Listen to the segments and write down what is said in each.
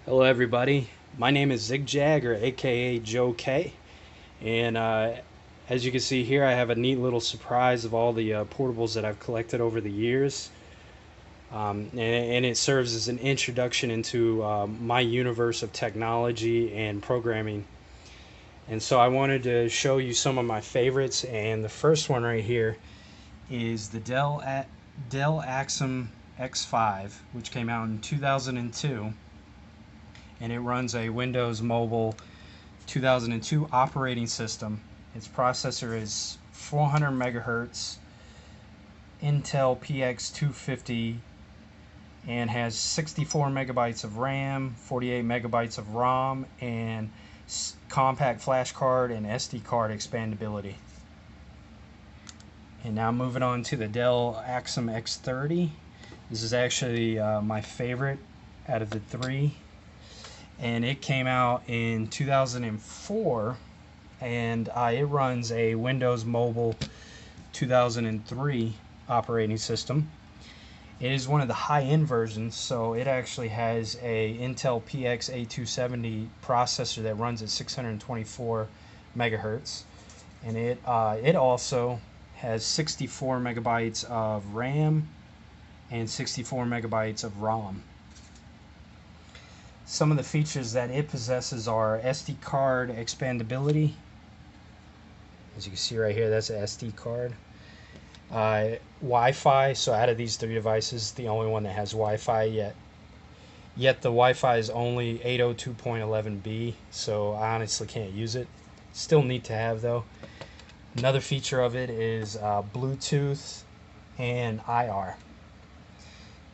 Hello, everybody. My name is Zigjag, or AKA Joe K. And as you can see here, I have a neat little surprise of all the portables that I've collected over the years. And it serves as an introduction into my universe of technology and programming. And so I wanted to show you some of my favorites. And the first one right here is the Dell Axim X5, which came out in 2002, and it runs a Windows Mobile 2002 operating system. Its processor is 400 megahertz, Intel PX250, and has 64 megabytes of RAM, 48 megabytes of ROM, and compact flash card and SD card expandability. And now moving on to the Dell Axim X30. This is actually my favorite out of the three, and it came out in 2004, and it runs a Windows Mobile 2003 operating system. It is one of the high-end versions, so it actually has a Intel PX A270 processor that runs at 624 megahertz, and it also has 64 megabytes of RAM and 64 megabytes of ROM. Some of the features that it possesses are SD card expandability. As you can see right here, that's an SD card. Wi-Fi, so out of these three devices, the only one that has Wi-Fi yet the Wi-Fi is only 802.11b, so I honestly can't use it. Still neat to have though. Another feature of it is Bluetooth and IR.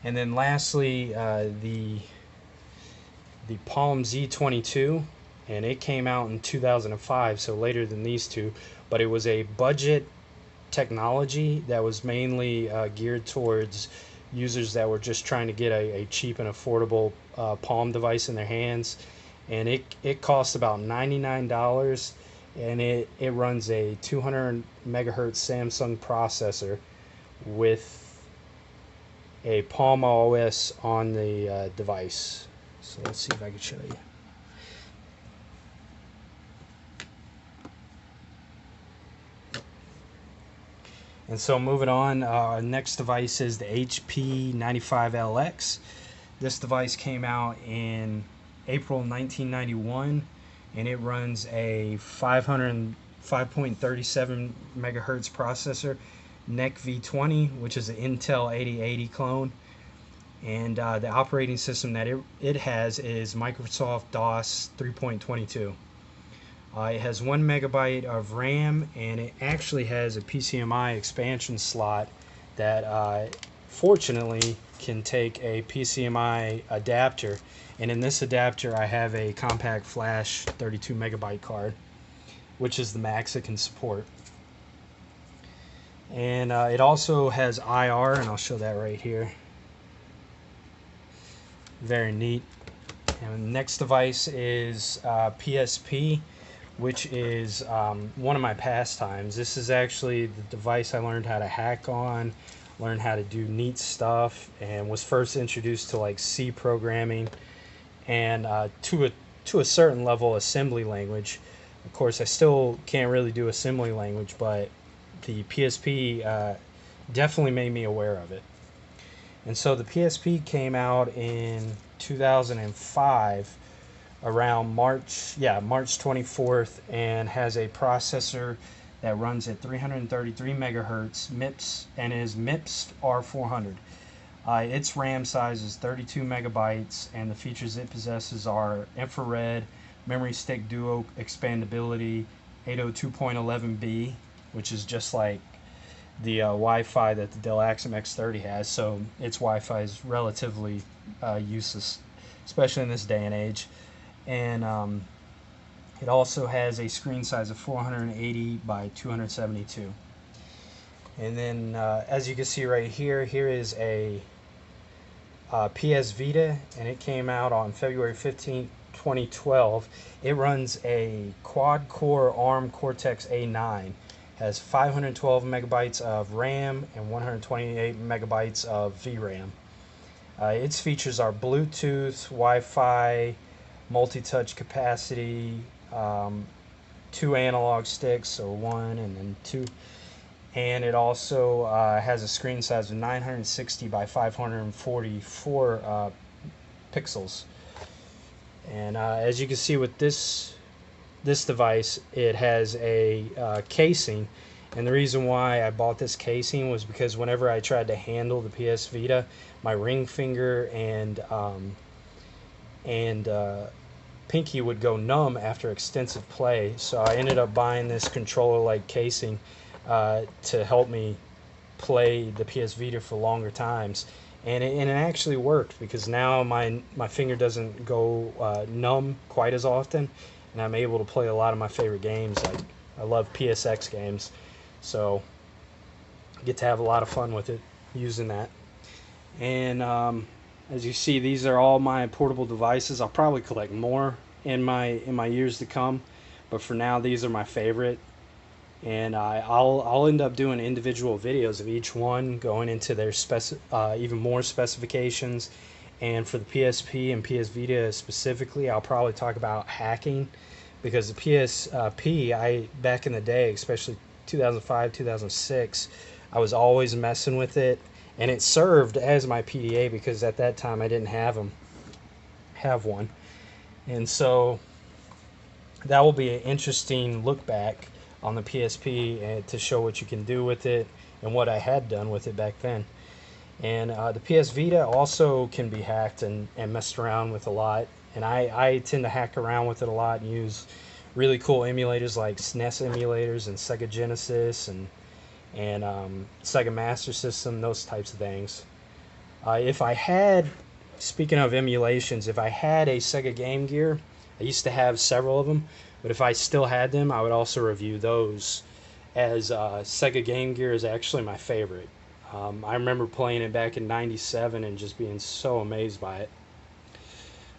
And then lastly, the Palm Z22, and it came out in 2005, so later than these two, but it was a budget technology that was mainly geared towards users that were just trying to get a cheap and affordable Palm device in their hands. And it costs about $99, and it runs a 200 megahertz Samsung processor with a Palm OS on the device. So let's see if I can show you. And so moving on, our next device is the HP 95LX. This device came out in April 1991, and it runs a 5.37 megahertz processor, NEC V20, which is an Intel 8080 clone. And the operating system that it has is Microsoft DOS 3.22. It has 1 megabyte of RAM, and it actually has a PCMI expansion slot that fortunately can take a PCMI adapter. And in this adapter, I have a compact flash 32 megabyte card, which is the max it can support. And it also has IR, and I'll show that right here. Very neat. And the next device is PSP, which is one of my pastimes. This is actually the device I learned how to hack on, learned how to do neat stuff, and was first introduced to like C programming and to a certain level assembly language. Of course, I still can't really do assembly language, but the PSP definitely made me aware of it. And so the PSP came out in 2005 around March 24th, and has a processor that runs at 333 megahertz MIPS and is MIPS R400. Its RAM size is 32 megabytes, and the features it possesses are infrared, memory stick duo expandability, 802.11b, which is just like the Wi-Fi that the Dell Axim X30 has, so its Wi-Fi is relatively useless, especially in this day and age. And it also has a screen size of 480 by 272. And then as you can see right here, here is a PS Vita, and it came out on February 15th, 2012. It runs a quad-core ARM Cortex A9, has 512 megabytes of RAM and 128 megabytes of VRAM. Its features are Bluetooth, Wi-Fi, multi-touch capacity, 2 analog sticks, so one and then two, and it also has a screen size of 960 by 544 pixels. And as you can see with this device, it has a casing, and the reason why I bought this casing was because whenever I tried to handle the PS Vita, my ring finger and pinky would go numb after extensive play, so I ended up buying this controller-like casing to help me play the PS Vita for longer times, and it actually worked, because now my finger doesn't go numb quite as often, and I'm able to play a lot of my favorite games. Like, I love PSX games, so I get to have a lot of fun with it using that. And as you see, these are all my portable devices. I'll probably collect more in my years to come, but for now these are my favorite. And I'll end up doing individual videos of each one, going into their even more specifications. And for the PSP and PS Vita specifically, I'll probably talk about hacking, because the PSP, back in the day, especially 2005, 2006, I was always messing with it, and it served as my PDA because at that time I didn't have one. And so that will be an interesting look back on the PSP to show what you can do with it and what I had done with it back then. And the PS Vita also can be hacked and messed around with a lot, and I tend to hack around with it a lot and use really cool emulators like SNES emulators and Sega Genesis and Sega Master System, those types of things. Speaking of emulations, if I had a Sega Game Gear, I used to have several of them, but if I still had them, I would also review those, as Sega Game Gear is actually my favorite. I remember playing it back in '97 and just being so amazed by it.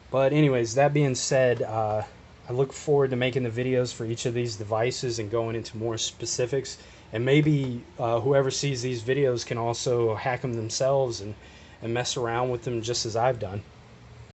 But anyways, that being said, I look forward to making the videos for each of these devices and going into more specifics. And maybe whoever sees these videos can also hack them themselves and mess around with them just as I've done.